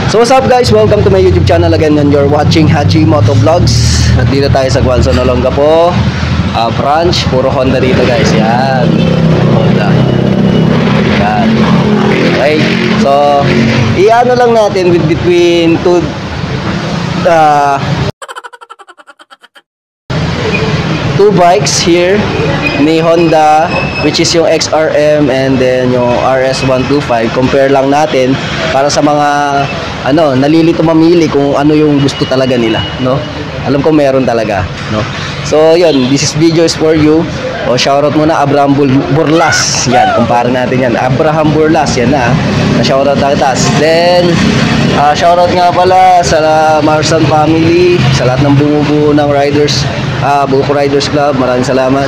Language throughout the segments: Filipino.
So what's up guys, welcome to my YouTube channel again and you're watching Hachi Moto Vlogs. At dito tayo sa Guanzon, Olongapo branch, puro Honda dito guys. Yan, Honda. Yan. Okay, so i-ano lang natin with between two bikes here ni Honda, which is yung XRM and then yung RS125. Compare lang natin para sa mga nalilito mamili kung ano yung gusto talaga nila, no? Alam ko meron talaga, no? So yun, this is video is for you. O shoutout muna Abraham Burlas. Yan, kumpara natin yan. Abraham Burlas, yan na shoutout kita. Then shoutout nga pala sa Marsan family, sa lahat ng bumubuo ng riders, Buko Riders Club, maraming salamat.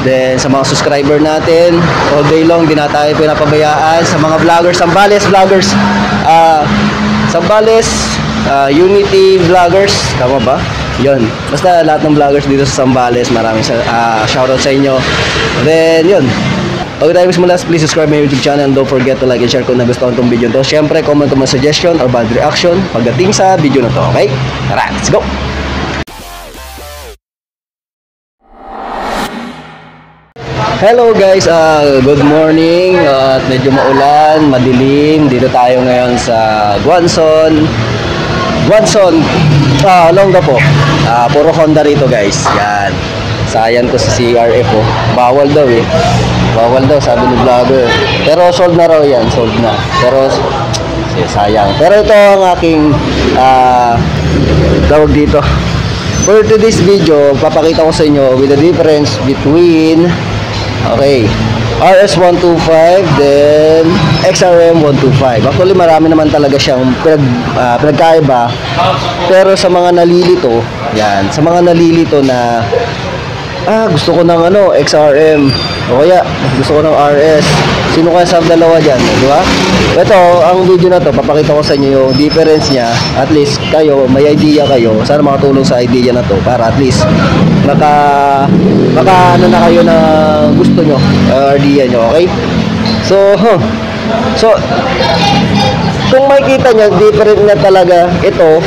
Then sa mga subscriber natin, all day long di na tayo pinapabayaan. Sa mga vloggers, Sambales vloggers, Sambales Unity vloggers, tama ba? Yun, basta lahat ng vloggers dito sa Sambales, maraming shoutout sa inyo. Then yun, bago tayo magsimula, please subscribe my YouTube channel and don't forget to like and share kung nagustuhan tong video to. Syempre, comment kung may suggestion or bad reaction pagdating sa video na to, okay? Tara, let's go! Hello guys, good morning. At medyo maulan, madilim. Dito tayo ngayon sa Guanzon, Olongapo. Puro Honda rito guys. Yan. Sayang ko sa CRF oh. Bawal daw eh. Bawal daw sabi ni vlogger. Pero sold na raw yan, sold na. Pero sayang. Pero ito ang aking tawag dito. For today's video, papakita ko sa inyo with the difference between RS125 then XRM125. Actually marami naman talaga siyang pinagkaiba. Pero sa mga nalilito, yan, sa mga nalilito na gusto ko ng XRM o kaya gusto ko ng RS, sino kaya sa dalawa dyan, di ba? Ito, ang video na to, papakita ko sa inyo yung difference niya. At least kayo, may idea kayo. Sana makatulong sa idea na to para at least maka na kayo na gusto nyo, idea nyo, okay? So kung makikita nyo, different na talaga ito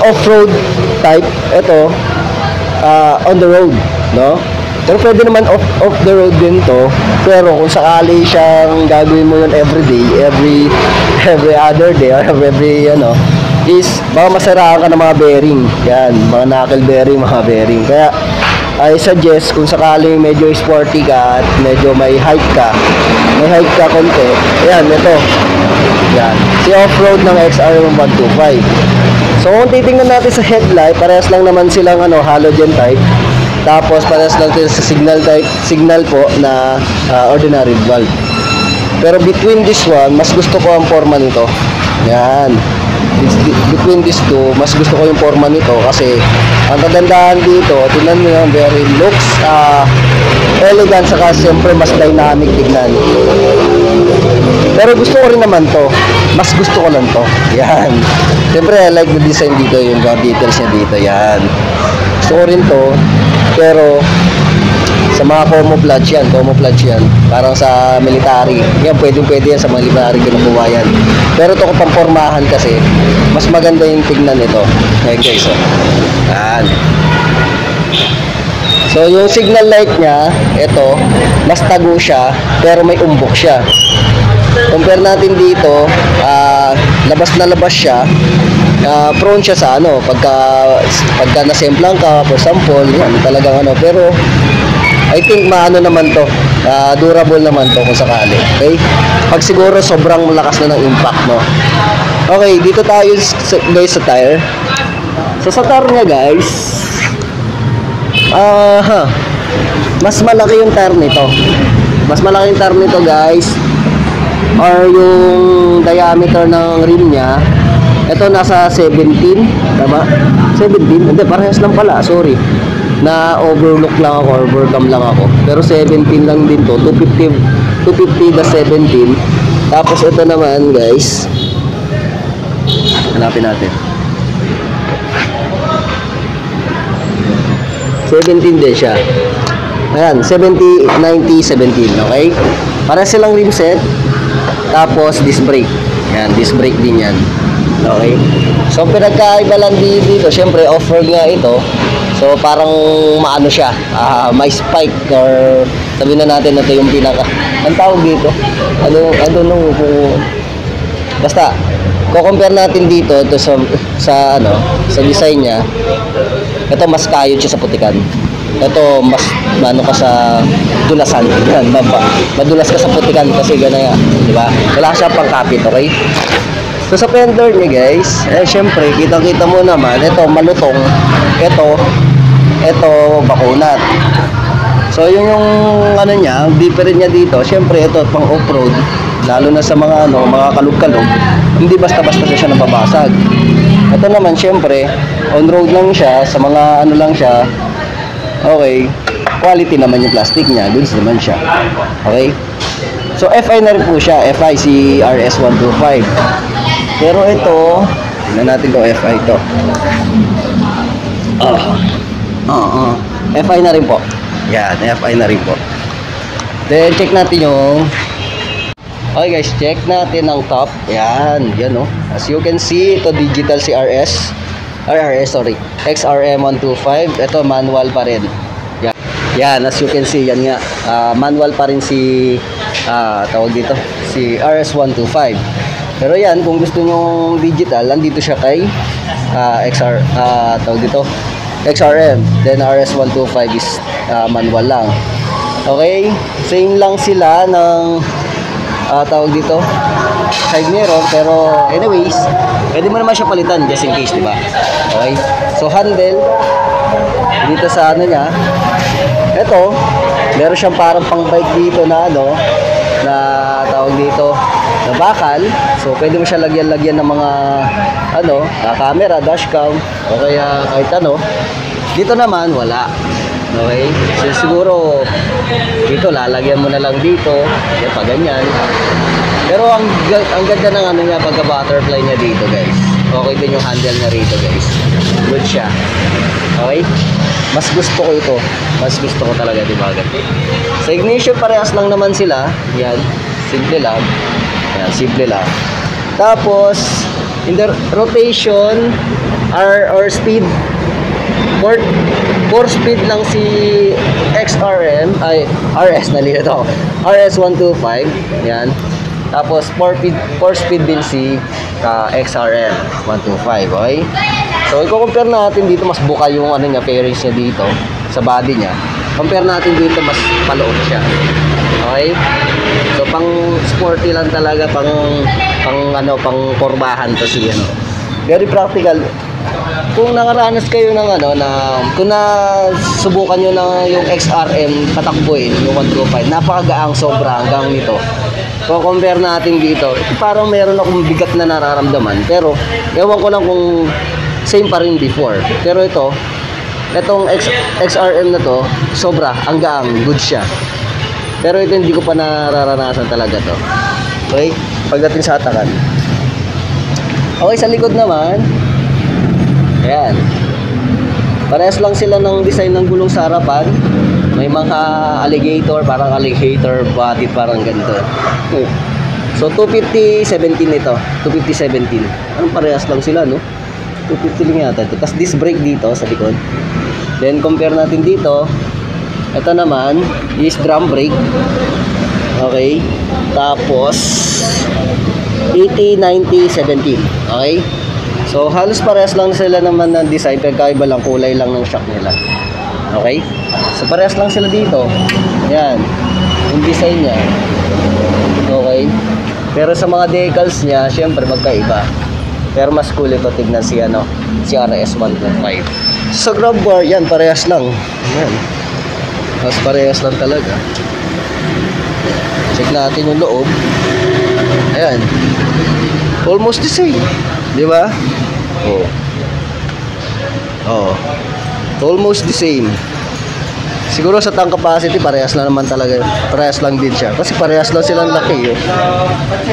off-road type, ito on the road, no? Pero pwede naman off the road din to. Pero kung sakali siyang gagawin mo yun everyday, every other day or every is baka masaraan ka ng mga bearing. Yan, mga knuckle bearing, mga bearing. Kaya I suggest kung sakaling medyo sporty ka at medyo may height ka konti, ayan, ito. Yan, si off-road ng XR125. So kung titingnan natin sa headlight, parehas lang naman silang halogen type. Tapos parehas lang sa signal po na ordinary valve. Pero between this one, mas gusto ko ang forma nito. Yan. Between these two, mas gusto ko yung forma nito kasi ang kagandahan dito, tingnan nyo yung very looks elegant, saka siyempre mas dynamic tignan. Pero gusto ko rin naman to. Mas gusto ko lang to. Yan. Siyempre I like the design dito, yung details niya dito. Yan. Gusto ko rin to. Pero sa mga camouflage yan, parang sa military yan, pwede yan sa military, kinukuha yan. Pero ito kung pampormahan kasi mas maganda yung tignan nito. Ayan guys, yan. So yung signal light nya, ito mas tago siya pero may umbok siya. Compare natin dito, labas na labas siya. Prone siya sa pagka nasemplang ka, for example, yan talagang pero I think naman to, durable naman to kung sakali. Okay? Pag siguro sobrang malakas na ng impact, no? Okay, dito tayo guys sa tire. So sa tire niya guys, mas malaki yung tire nito. Mas malaki yung tire nito guys, or yung diameter ng rim niya. Ito nasa 17, tama? 17? Hindi, parehas lang pala, sorry. Na overlook lang ako, overcome lang ako. Pero 17 lang din to, 250 the 17. Tapos ito naman guys, hanapin natin. 17 din siya. Ayan, 70, 90, 17, okay? Para silang rim set. Tapos disc brake. Yan, disc brake din yan. Okay. So, pinagkaiba lang dito, syempre, off-road nga ito. So, parang maano siya, may spike or sabihin na natin na ito yung pinaka, ang tawag dito? I don't know kung, basta, compare natin dito ito sa design niya. Ito mas kayod siya sa putikan. Ito mas ano ka sa dulasan. Yan, madulas ka sa putikan kasi gano'n, di ba? Wala siya pang kapit, okay? So sa fender niya guys, syempre kitang-kita mo naman, ito malutong, ito bakunat. So yung ano niya, different niya dito, syempre ito pang off-road, lalo na sa mga mga kalug-kalug, hindi basta-basta siya nababasag. Ito naman syempre, on-road lang siya, sa mga ano lang siya, okay, quality naman yung plastic niya, goods naman siya. Okay? So FI na rin po siya, FI si RS125. Pero ito, tingnan natin kung FI ito. FI na rin po. Yan, FI na rin po. Then, check natin yung... Okay guys, check natin ang top. Yan, yan o. As you can see, ito digital si XRM125. Ito, manual pa rin. Yan, yan as you can see, yan nga. Manual pa rin si... tawag dito, si RS125. Pero yan, kung gusto nyo digital, nandito siya kay tawag dito, XRM. Then RS125 is manual lang. Okay? Same lang sila ng tawag dito, side mirror. Pero anyways, pwede mo naman siya palitan just in case, diba? Okay? So handle, dito sa ano niya, ito, meron siyang parang pang bike dito na na tawag dito na bakal. So pwede mo siya lagyan ng mga camera, dashcam o kaya kahit ano. Dito naman wala. Okay? So siguro dito lalagyan mo na lang dito, yan pa ganyan. Pero ang ganda ng ano niya, pagka butterfly niya dito guys. Okay din yung handle niya rito guys. Good siya. Okay? Mas gusto ko ito. Mas gusto ko talaga, di ba? Sa ignition, parehas lang naman sila. Yan. Simple lang. Yan, simple lang. Tapos, in the rotation, or speed, 4 speed lang si XRM, ay, RS, nalilito. RS125. Yan. Tapos, 4 speed din si XRM125. Okay? So, i-compare natin dito, mas buka yung ano niya, fairings niya dito, sa body niya. Compare natin dito, mas paloob siya. Okay? So, pang sporty lang talaga, pang kurbahan to si Very practical. Kung nakaranas kayo ng kung nasubukan nyo na yung XRM patakbuhin, yung 125, napakagaang sobra hanggang nito. Kung compare natin dito, parang meron akong bigat na nararamdaman. Pero, ewan ko lang kung same pa rin before. Pero itong XRM na to, sobra, ang gaang, good siya. Pero ito hindi ko pa nararanasan talaga to. Okay? Pagdating sa atakan. Okay, sa likod naman, ayan. Parehas lang sila ng design ng gulong sa harapan. May mga alligator, parang alligator body, parang ganito. So 250/17 ito. 250/17. Anong parehas lang sila, no? 250 lang yata ito. Tapos disc brake dito sa likod. Then compare natin dito. Ito naman is drum brake. Okay. Tapos 80/90/17. Okay. So halos parehas lang sila naman ng design, pero kaiba lang kulay lang ng shock nila. Okay. So parehas lang sila dito. Yan. Yung design niya. Okay. Pero sa mga decals niya, syempre magkaiba. Pero mas cool ito tignan si RS125. Sa grab bar, yan parehas lang. Yan. Mas parehas lang talaga. Check natin yung loob. Ayan. Almost the same. Di ba? Oh. Oh. Almost the same. Siguro sa tank capacity, parehas lang naman talaga. Parehas lang din siya. Kasi parehas lang silang laki.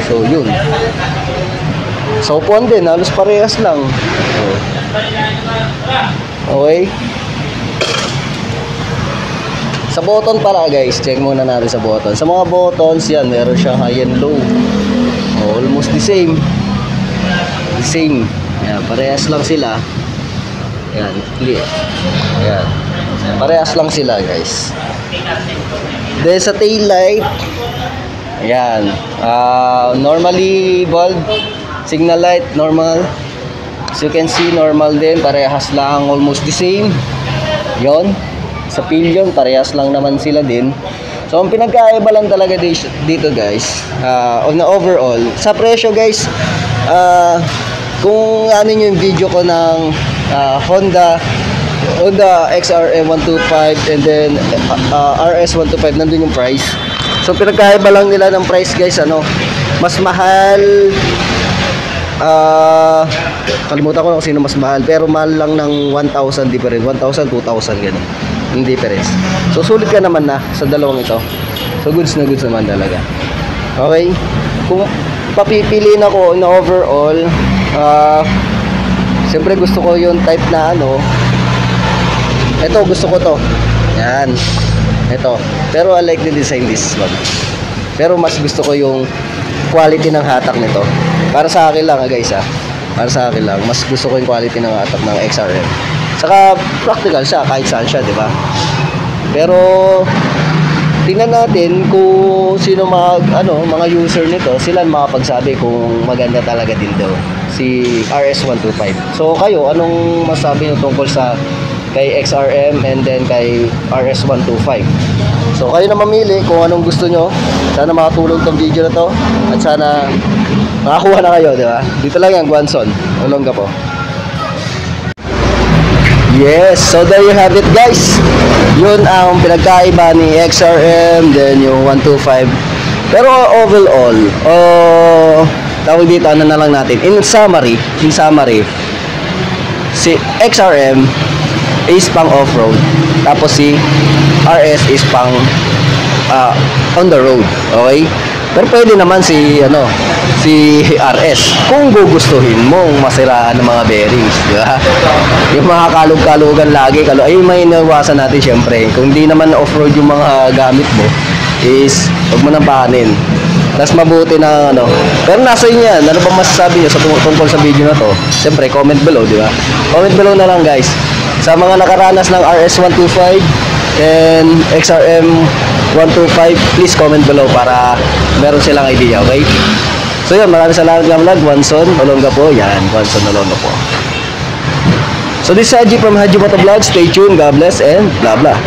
So, yun. Sa upuan din, halos parehas lang. Okay. Sa button pala guys, check muna natin sa button. Sa mga buttons, yan, meron siyang high and low. almost the same. The same. Ayan, parehas lang sila. Ayan, clear. Ayan. Parehas lang sila, guys. Then sa tail light, ayan. Normally bulb, signal light, normal. As you can see, normal din. Parehas lang, almost the same. Yon. Sa pillion, parehas lang naman sila din. So, ang pinagkaiba lang talaga dito, guys, on the overall, sa presyo, guys, kung ano yung video ko ng Honda XRM 125 and then RS 125, nandun yung price. So pinagkaiba lang nila ng price, guys, mas mahal, kalimutan ko na kung sino mas mahal, pero mahal lang ng 1,000 difference, 1,000, 2,000 ganun yung difference. So sulit ka naman na sa dalawang ito. So goods na goods naman talaga. Okay, kung papipiliin ako na overall, siyempre gusto ko yung type na ito, gusto ko to. Yan. Ito. Pero I like the design this one. Pero mas gusto ko yung quality ng hatak nito. Para sa akin lang, guys, para sa akin lang, mas gusto ko yung quality ng hatak ng XRM. Saka practical siya kahit saan siya, di ba? Pero tingnan natin kung sino mga user nito, sila makapagsabi kung maganda talaga din daw si RS125. So kayo, anong masabi niyo tungkol sa kay XRM and then kay RS125? So kayo na mamili kung anong gusto nyo. Sana makatulong tong video na to at sana makakuha na kayo, di ba? Dito lang yan, Guanzon, Olonga po. Yes, so there you have it, guys. Yun ang pinagkaiba ni XRM then yung 125. Pero overall, tawag dito, ano na lang natin, in summary, si XRM is pang off-road, tapos si RS is pang on the road. Okay? Pero pwede naman si RS kung gugustuhin mong masiraan ng mga bearings, di ba? Yung mga kalug-kalugan lagi, ay may inawasan natin syempre. Kung di naman off-road yung mga gamit mo, is huwag mo nang pahanin. Tapos mabuti na Pero nasa inyo yan. Ano ba masasabi nyo tungkol sa video na to? Siyempre, comment below, di ba? Comment below na lang, guys. Sa mga nakaranas ng RS125 and XRM 125, please comment below para meron silang idea, okay? So yun, maraming salamat nga vlog. Guanzon, Olonga po. Yan, Guanzon, Olonga po. So this is Haji from Haji Motovlog. Stay tuned, God bless, and blah blah.